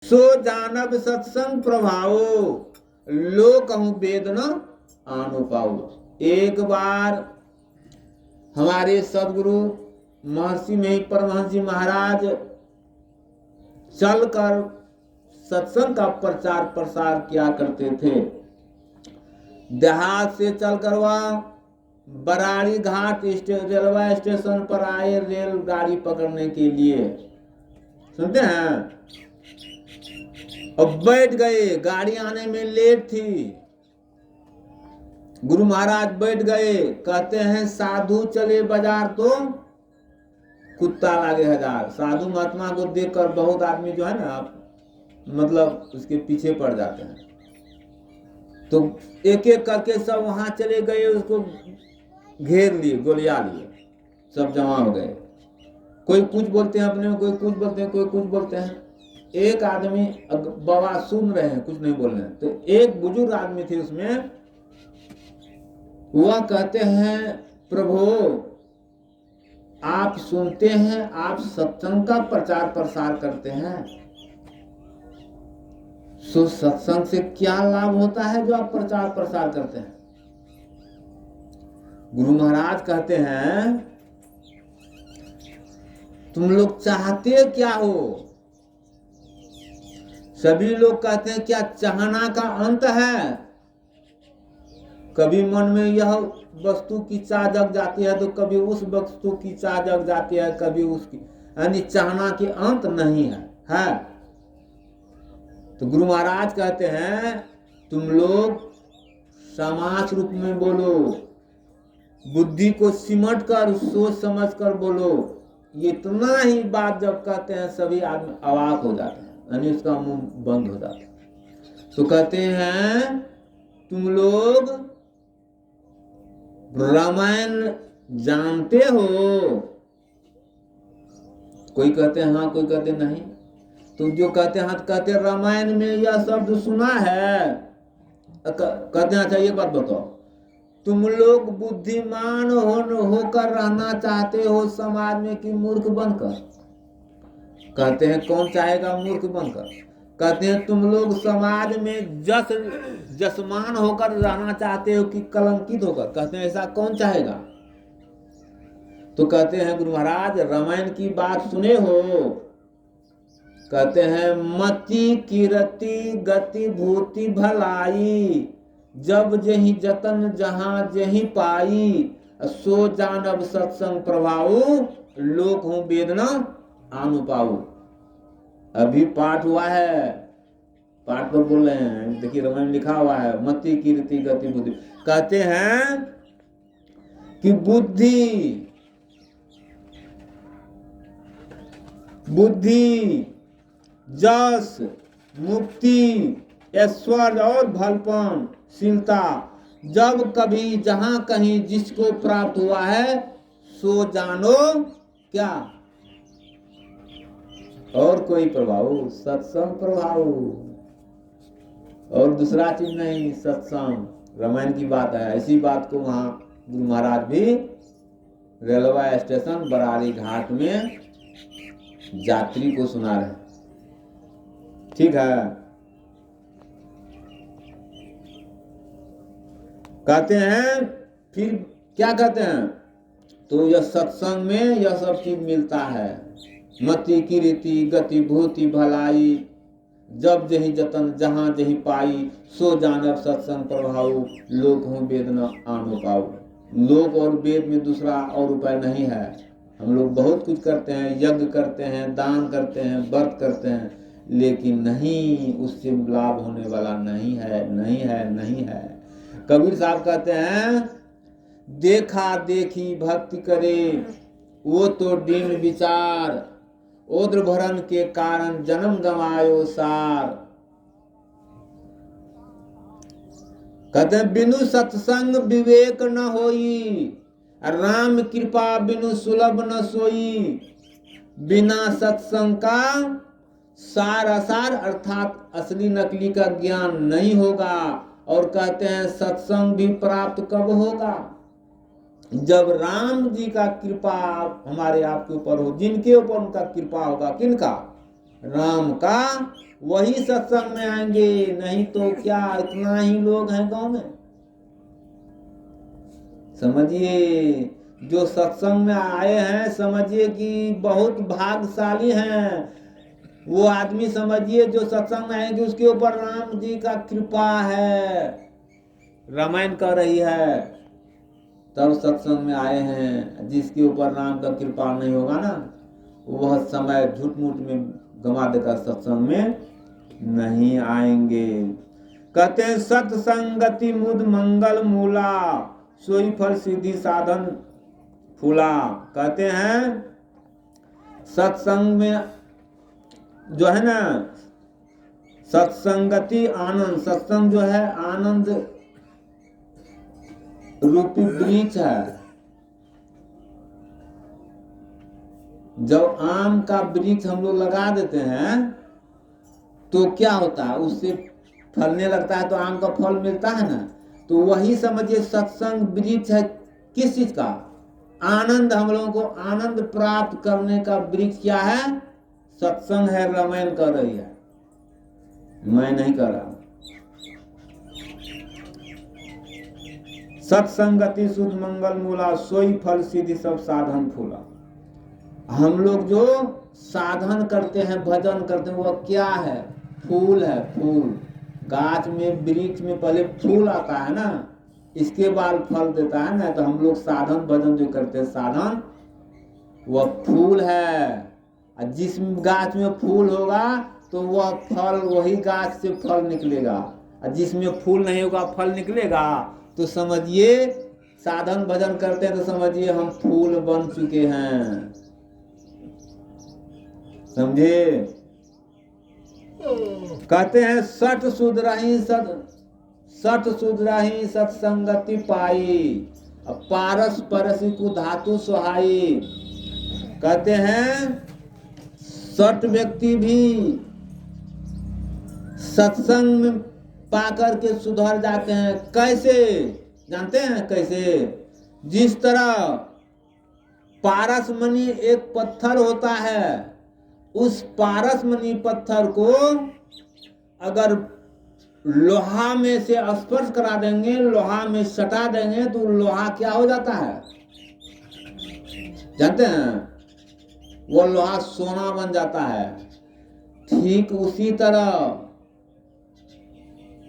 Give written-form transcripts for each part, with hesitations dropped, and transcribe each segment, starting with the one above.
सो जानब सत्संग प्रभावो लोक वेद न आनो पाओ। एक बार हमारे सदगुरु महर्षि में परमहंस जी महाराज चलकर सत्संग का प्रचार प्रसार किया करते थे। देहात से चलकर वह बराड़ी घाट रेलवे स्टेशन पर आए रेलगाड़ी पकड़ने के लिए। सुनते हैं? और बैठ गए, गाड़ी आने में लेट थी। गुरु महाराज बैठ गए, कहते हैं साधु चले बाजार तो कुत्ता लागे हजार। साधु महात्मा को देखकर बहुत आदमी जो है ना मतलब उसके पीछे पड़ जाते हैं। तो एक एक करके सब वहां चले गए, उसको घेर लिए, गोलिया लिए, सब जमा हो गए। कोई कुछ बोलते हैं अपने में, कोई कुछ बोलते हैं, कोई कुछ बोलते हैं। एक आदमी बाबा सुन रहे हैं, कुछ नहीं बोल रहे हैं। तो एक बुजुर्ग आदमी थे उसमें, वह कहते हैं प्रभु आप सुनते हैं, आप सत्संग का प्रचार प्रसार करते हैं, सो सत्संग से क्या लाभ होता है जो आप प्रचार प्रसार करते हैं? गुरु महाराज कहते हैं तुम लोग चाहते क्या हो? सभी लोग कहते हैं क्या चाहना का अंत है? कभी मन में यह वस्तु की चाह जग जाती है तो कभी उस वस्तु की चाह जग जाती है, कभी उसकी, यानी चाहना के अंत नहीं है। तो गुरु महाराज कहते हैं तुम लोग समाज रूप में बोलो, बुद्धि को सिमट कर सोच समझ कर बोलो। इतना ही बात जब कहते हैं सभी आदमी अवाक हो जाते हैं, यानी उसका मुंह बंद हो जाता है। तो कहते हैं तुम लोग रामायण जानते हो? कोई कहते हैं हाँ, कोई कहते नहीं। तो जो कहते हैं हाँ, कहते रामायण में यह शब्द सुना है। कहते हैं अच्छा एक बात बताओ, तुम लोग बुद्धिमान होकर रहना चाहते हो समाज में कि मूर्ख बनकर? कहते हैं कौन चाहेगा मूर्ख बनकर? कहते हैं तुम लोग समाज में जसमान होकर रहना चाहते हो कि कलंकित होकर? कहते हैं ऐसा कौन चाहेगा? तो कहते हैं गुरु महाराज रामायण की बात सुने हो? कहते हैं मति कीरति गति भूति भलाई, जब जही जतन जहां जही पाई, सो जानब सत्संग प्रभाऊ लोक हूं वेदना आनु पाऊ। अभी पाठ हुआ है, पाठ पर बोल रहे हैं, देखिए रामायण लिखा हुआ है मति कीर्ति गति बुद्धि। कहते हैं कि बुद्धि जस मुक्ति ऐश्वर्य और भलपन शीलता जब कभी जहां कहीं जिसको प्राप्त हुआ है सो जानो क्या? और कोई प्रभाव, सत्संग प्रभाव, और दूसरा चीज नहीं। सत्संग रामायण की बात है। ऐसी बात को वहां गुरु महाराज भी रेलवे स्टेशन बराड़ी घाट में यात्री को सुना रहे। ठीक है। कहते हैं फिर क्या कहते हैं? तो यह सत्संग में यह सब चीज मिलता है। मति कीर्ति गति भूति भलाई, जब जही जतन जहां जही पाई, सो जानब सत्संग प्रभाव लोक हूं वेद न आनो पाऊ। लोक और वेद में दूसरा और उपाय नहीं है। हम लोग बहुत कुछ करते हैं, यज्ञ करते हैं, दान करते हैं, व्रत करते हैं, लेकिन नहीं, उससे लाभ होने वाला नहीं है, नहीं है, नहीं है। कबीर साहब कहते हैं देखा देखी भक्ति करे वो तो दीन विचार, ओद्र भरन के कारण जन्म गंवायो सार। कहते हैं बिनु सत्संग विवेक न होई, राम कृपा बिनु सुलभ न सोई। बिना सत्संग का सार असार अर्थात असली नकली का ज्ञान नहीं होगा। और कहते हैं सत्संग भी प्राप्त कब होगा? जब राम जी का कृपा हमारे आपके ऊपर हो। जिनके ऊपर उनका कृपा होगा, किनका? राम का वही सत्संग में आएंगे, नहीं तो क्या इतना ही लोग हैं गांव में। समझिए, जो सत्संग में आए हैं समझिए कि बहुत भाग्यशाली हैं। वो आदमी समझिए जो सत्संग में आएंगे उसके ऊपर राम जी का कृपा है, रामायण कर रही है, तब सत्संग में आए हैं। जिसके ऊपर राम का कृपा नहीं होगा ना, वह समय झूठ मूठ में गंवा देकर सत्संग में नहीं आएंगे। कहते हैं सत्संगति मुद मंगल मूला, सोई फल सिद्धि साधन फूला। कहते हैं सत्संग में जो है ना, सत्संगति आनंद, सत्संग जो है आनंद रूपी वृक्ष है। जब आम का वृक्ष हम लोग लगा देते हैं तो क्या होता है, उससे फलने लगता है तो आम का फल मिलता है ना। तो वही समझिए सत्संग वृक्ष है। किस चीज का आनंद, हम लोगों को आनंद प्राप्त करने का वृक्ष क्या है, सत्संग है। रामायण कर रही है, मैं नहीं कर रहा। सत्संगति शुद्ध मंगल मूला, सोई फल सिद्धि सब साधन फूला। हम लोग जो साधन करते हैं, भजन करते हैं, वह क्या है, फूल है। फूल, गाछ में वृक्ष में पहले फूल आता है ना, इसके बाद फल देता है ना। तो हम लोग साधन भजन जो करते हैं, साधन वह फूल है। जिस गाछ में फूल होगा तो वह फल, वही गाछ से फल निकलेगा। और जिसमें फूल नहीं होगा फल निकलेगा। तो समझिए साधन भजन करते हैं तो समझिए हम फूल बन चुके हैं। समझे। कहते हैं सठ सुधराही सत्संगति पाई, पारस परसी को धातु सुहाई। कहते हैं सठ व्यक्ति भी सत्संग में पाकर के सुधर जाते हैं। कैसे जानते हैं कैसे? जिस तरह पारसमणि एक पत्थर होता है, उस पारसमणि पत्थर को अगर लोहा में से स्पर्श करा देंगे, लोहा में सटा देंगे तो लोहा क्या हो जाता है जानते हैं? वो लोहा सोना बन जाता है। ठीक उसी तरह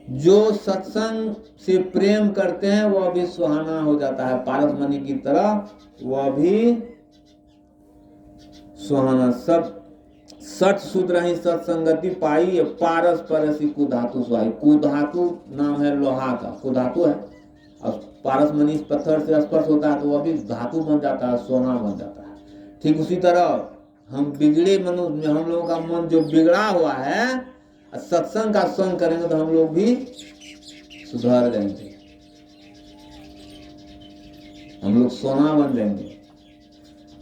जो सत्संग से प्रेम करते हैं वह भी सुहाना हो जाता है। पारसमणि की तरह वह भी सुहाना। सब सठ सुधरहि सत्संगति पाई, पारस परसी कुधातु सुहाई। कुधातु नाम है लोहा का, कुधातु है। और पारसमणि पत्थर से स्पर्श होता है तो वह भी धातु बन जाता है, सोना बन जाता है। ठीक उसी तरह हम बिगड़े मनुष्य, हम लोगों का मन जो बिगड़ा हुआ है, सत्संग का संग करेंगे तो हम लोग भी सुधर जाएंगे, हम लोग सोना बन जाएंगे।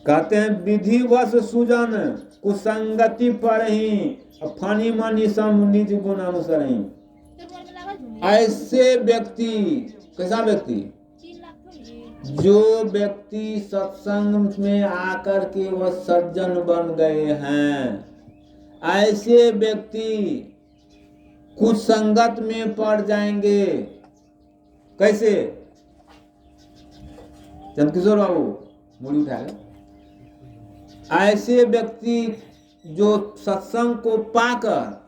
कहते हैं विधिवश सुजन कुसंगति पर ही, फनी मनी सम निज गुण अनुसर ही। ऐसे व्यक्ति, कैसा व्यक्ति? जो व्यक्ति सत्संग में आकर के वह सज्जन बन गए हैं, ऐसे व्यक्ति कुछ संगत में पड़ जाएंगे। कैसे? चंद्रकिशोर बाबू मुड़ी उठा ले। ऐसे व्यक्ति जो सत्संग को पाकर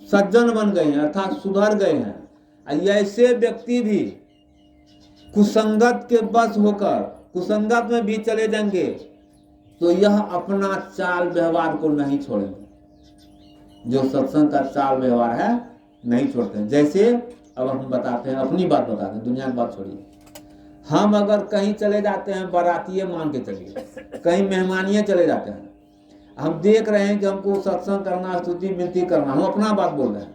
सज्जन बन गए हैं, अर्थात सुधर गए हैं, ऐसे व्यक्ति भी कुसंगत के बस होकर कुसंगत में भी चले जाएंगे तो यह अपना चाल व्यवहार को नहीं छोड़ेंगे। जो सत्संग का चाल व्यवहार है नहीं छोड़ते हैं। जैसे अब हम बताते हैं, अपनी बात बताते हैं, दुनिया की बात छोड़िए। हम अगर कहीं चले जाते हैं, बारातिये मान के चलिए, कहीं मेहमानिये चले जाते हैं, हम देख रहे हैं कि हमको सत्संग करना, स्तुति विनती करना, हम अपना बात बोल रहे हैं,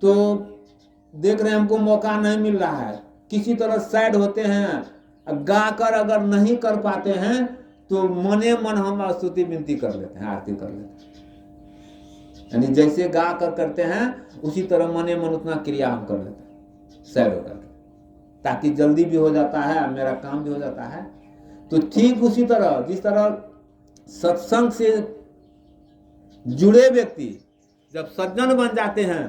तो देख रहे हैं हमको मौका नहीं मिल रहा है, किसी तरह साइड होते हैं, गाकर अगर नहीं कर पाते हैं तो मने मन हम स्तुति विनती कर लेते हैं, आरती कर लेते हैं। यानी जैसे गा कर करते हैं उसी तरह मने मन उतना क्रिया हम कर लेते हैं साइड होकर, ताकि जल्दी भी हो जाता है, मेरा काम भी हो जाता है। तो ठीक उसी तरह जिस तरह सत्संग से जुड़े व्यक्ति जब सज्जन बन जाते हैं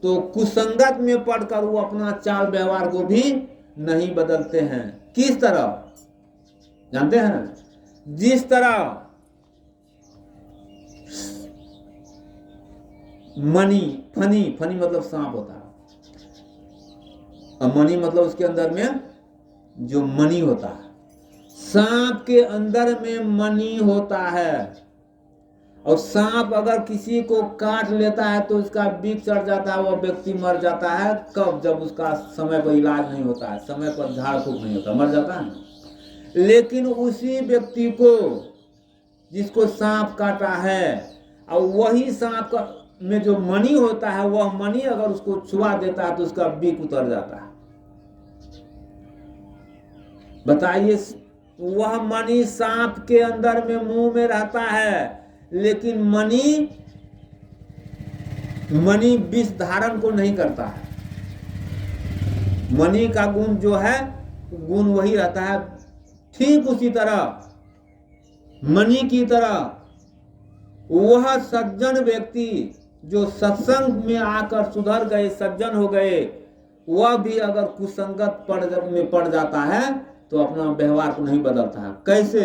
तो कुसंगत में पढ़कर वो अपना चाल व्यवहार को भी नहीं बदलते हैं। किस तरह जानते हैं? जिस तरह फनी मतलब सांप होता है, और मणि मतलब उसके अंदर में जो मणि होता है। सांप के अंदर में मणि होता है, और सांप अगर किसी को काट लेता है तो उसका बिख चढ़ जाता है, वह व्यक्ति मर जाता है। कब? जब उसका समय पर इलाज नहीं होता है, समय पर झाड़ फूक नहीं होता, मर जाता है। लेकिन उसी व्यक्ति को जिसको सांप काटा है, और वही सांप में जो मणि होता है, वह मणि अगर उसको छुआ देता है तो उसका बिख उतर जाता है। बताइए, वह मणि सांप के अंदर में मुंह में रहता है, लेकिन मणि विष धारण को नहीं करता है। मणि का गुण जो है गुण वही रहता है। ठीक उसी तरह मणि की तरह वह सज्जन व्यक्ति जो सत्संग में आकर सुधर गए, सज्जन हो गए, वह भी अगर कुसंगत में पड़ जाता है तो अपना व्यवहार को नहीं बदलता है। कैसे?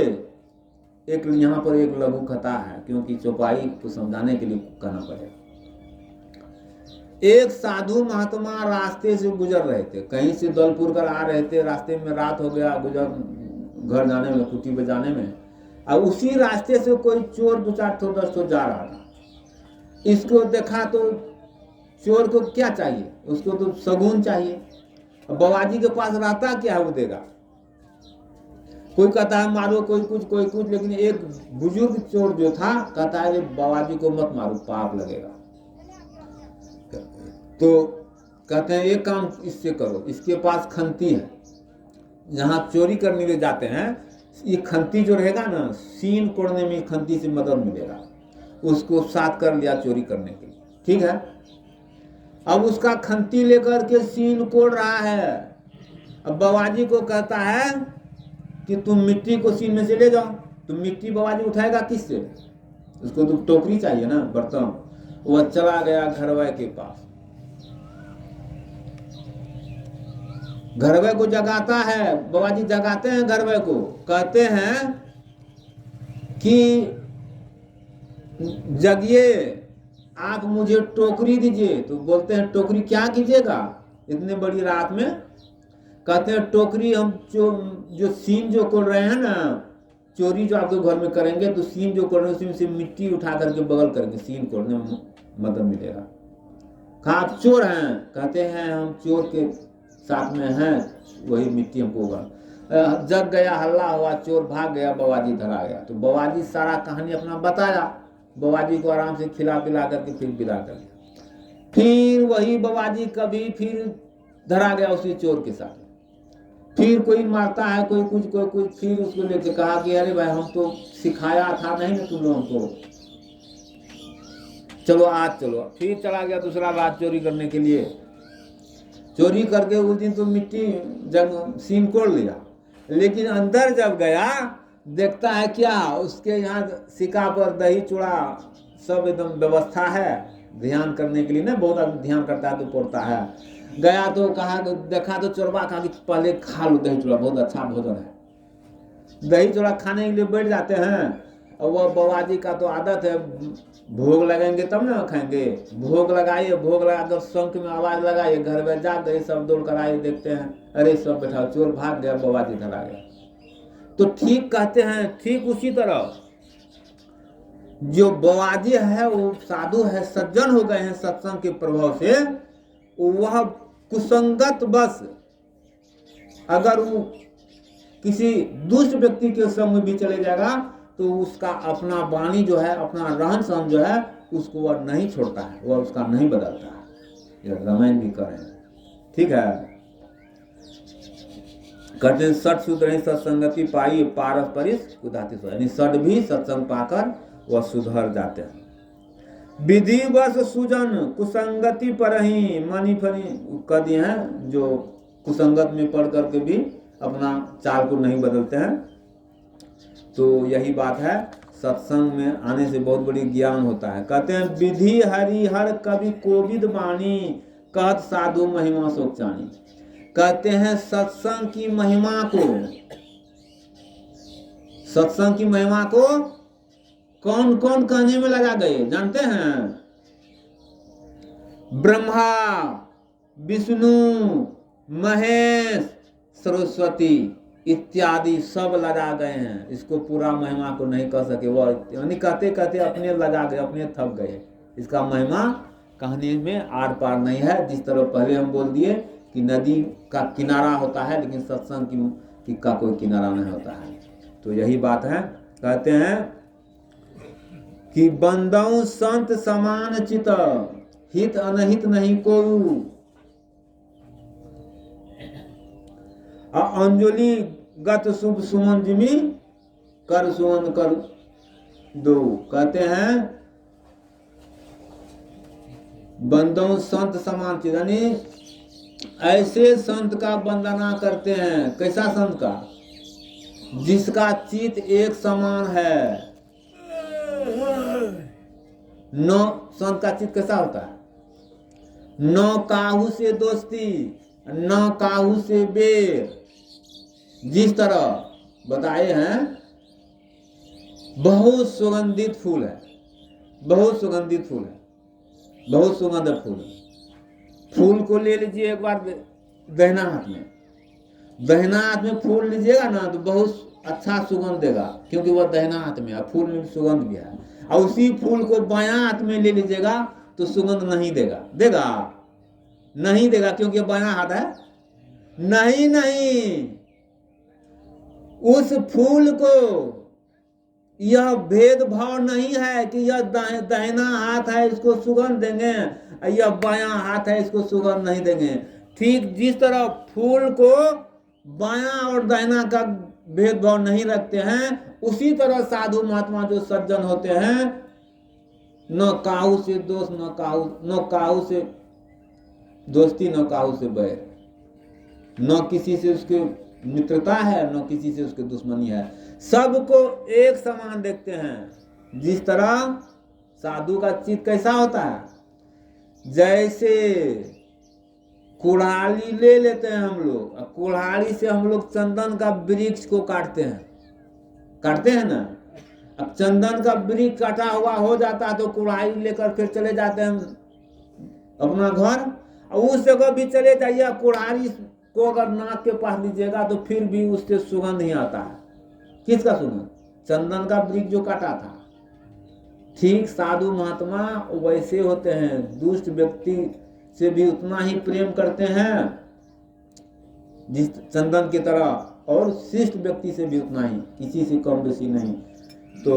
एक यहाँ पर एक लघु कथा है, क्योंकि चौपाई को समझाने के लिए कहना पड़ेगा। एक साधु महात्मा रास्ते से गुजर रहे थे, कहीं से दलपुर कर आ रहे थे। रास्ते में रात हो गया, घर जाने में, कुटी पे जाने में। और उसी रास्ते से कोई चोर 2-4 ठो 10 ठो जा रहा था। इसको देखा तो चोर को क्या चाहिए? उसको तो सगुन चाहिए। बाबाजी के पास रहता क्या है वो देगा। कोई कहता है मारो, कोई कुछ, लेकिन एक बुजुर्ग चोर जो था कहता है बाबाजी को मत मारो, पाप लगेगा। तो कहते हैं एक काम इससे करो, इसके पास खंती है, जहाँ चोरी करने ले जाते हैं, ये खंती जो रहेगा ना, सीन कोड़ने में खंती से मदद मिलेगा। उसको साथ कर लिया चोरी करने के लिए, ठीक है। अब उसका खंती लेकर के सीन कोड़ रहा है। अब बाबाजी को कहता है कि तुम मिट्टी को सीन में से ले जाओ। तो मिट्टी बाबाजी उठाएगा किससे? उसको तो टोकरी चाहिए ना, बर्तन। वह चला गया घरवे के पास, घरवे को जगाता है। बाबाजी जगाते हैं घरवे को, कहते हैं कि जगिए, आप मुझे टोकरी दीजिए। तो बोलते हैं टोकरी क्या कीजिएगा इतने बड़ी रात में? कहते हैं टोकरी हम जो सीन जो कोड़ रहे हैं ना, चोरी जो आपके घर में करेंगे, तो सीन जो कोड़ रहे हैं उसी में से मिट्टी उठा करके बगल करके सीन कोड़ने में मदद मिलेगा। कहा आप चोर हैं? कहते हैं हम चोर के साथ में हैं, वही मिट्टी हमको होगा। जग गया, हल्ला हुआ, चोर भाग गया, बाबाजी धरा गया। तो बाबाजी सारा कहानी अपना बताया, बाबाजी को आराम से खिला पिला करके फिर विदा कर दिया। फिर वही बाबाजी कभी फिर धरा गया उसी चोर के साथ। फिर कोई मारता है, कोई कुछ, फिर उसको लेके कहा कि अरे भाई हम तो सिखाया था नहीं ना तुम लोगों को, चलो आज चलो। फिर चला गया दूसरा रात चोरी करने के लिए। चोरी करके उस दिन तो मिट्टी जब सीन कोड़ लिया, लेकिन अंदर जब गया देखता है क्या, उसके यहाँ सिक्का पर दही चूड़ा सब एकदम व्यवस्था है ध्यान करने के लिए ना, बहुत आदमी ध्यान करता है तो पड़ता है। गया तो कहा, देखा तो चोरबा कहा कि पहले खा लो दही चूड़ा, बहुत अच्छा भोजन है। दही चूड़ा खाने के लिए बैठ जाते हैं, और वह बाबाजी का तो आदत है, भोग लगाएंगे तब ना खाएंगे। भोग लगाइए, भोग लगाकर शंख में आवाज लगाइए, घर में जा गए, सब दौड़ कर आए, देखते हैं अरे सब बैठा, चोर भाग गया, बाबाजी धरा गया। तो ठीक कहते हैं, ठीक उसी तरह जो बाबाजी है वो साधु है, सज्जन हो गए हैं सत्संग के प्रभाव से, वह कुसंगत बस अगर वो किसी दूसरे व्यक्ति के संग में भी चले जाएगा तो उसका अपना वाणी जो है, अपना रहन सहन जो है, उसको वह नहीं छोड़ता है, वह उसका नहीं बदलता है। यह रामायण भी कह रहे हैं, ठीक है। कहते हैं सठ सुधरे सत्संगति पाई पारस्परिक उदाती, यानी सठ भी सत्संग पाकर वह सुधर जाते हैं। विधिवश सुजन कुसंगति पर ही मनी फनी कह दिए हैं, जो कुसंगत में पढ़ करके भी अपना चाल को नहीं बदलते हैं। तो यही बात है, सत्संग में आने से बहुत बड़ी ज्ञान होता है। कहते हैं विधि हरिहर कवि कोविद वाणी, कहत साधु महिमा सोचानी। कहते हैं सत्संग की महिमा को, सत्संग की महिमा को कौन कौन कहने में लगा गए जानते हैं? ब्रह्मा, विष्णु, महेश, सरस्वती इत्यादि सब लगा गए हैं। इसको पूरा महिमा को नहीं कह सके, वह यानी कहते कहते अपने लगा गए, अपने थक गए। इसका महिमा कहने में आर पार नहीं है। जिस तरह पहले हम बोल दिए कि नदी का किनारा होता है, लेकिन सत्संग का कोई किनारा नहीं होता है। तो यही बात है। कहते हैं कि बंदौ संत समान चित, हित अनहित नहीं कोऊ। अंजलि गत शुभ सुमन जिमी, कर सुमन कर दो। कहते हैं बंदौ संत समान चित, यानी ऐसे संत का वंदना करते हैं। कैसा संत का? जिसका चित एक समान है। नौ संत का चित कैसा होता है? न काहू से दोस्ती, न काहू से बेर। जिस तरह बताए हैं, बहुत सुगंधित फूल है, बहुत सुगंधित फूल है, बहुत सुगंधित फूल है। फूल को ले लीजिए एक बार दहिना हाथ में, दहिना हाथ में फूल लीजिएगा ना तो बहुत अच्छा सुगंध देगा, क्योंकि वह दहिना हाथ में है, फूल में सुगंध भी है। और उसी फूल को बायां हाथ में ले लीजिएगा तो सुगंध नहीं देगा। देगा? नहीं देगा, क्योंकि बायां हाथ है। नहीं नहीं, उस फूल को यह भेदभाव नहीं है कि यह दाहिना हाथ है इसको सुगंध देंगे, यह बायां हाथ है इसको सुगंध नहीं देंगे। ठीक जिस तरह फूल को बायां और दाहिना का भेदभाव नहीं रखते हैं, उसी तरह साधु महात्मा जो सज्जन होते हैं, न काहू से दोस्त, न काहू से दोस्ती, न काहू से बैर, न किसी से उसके मित्रता है, न किसी से उसकी दुश्मनी है। सबको एक समान देखते हैं। जिस तरह साधु का चित्त कैसा होता है? जैसे कुल्हाड़ी ले लेते हैं हम लोग, और कुल्हाड़ी से हम लोग चंदन का वृक्ष को काटते हैं ना। अब चंदन का वृक्ष काटा हुआ हो जाता है तो कुल्हाड़ी लेकर फिर चले जाते हैं अपना घर। और उस जगह भी चले जाइए, कुल्हाड़ी को अगर नाक के पास लीजिएगा तो फिर भी उससे सुगंध ही आता है। किसका सुगंध? चंदन का वृक्ष जो काटा था। ठीक साधु महात्मा वैसे होते हैं, दुष्ट व्यक्ति से भी उतना ही प्रेम करते हैं जिस चंदन की तरह, और शिष्ट व्यक्ति से भी उतना ही, किसी से कम बेसी नहीं। तो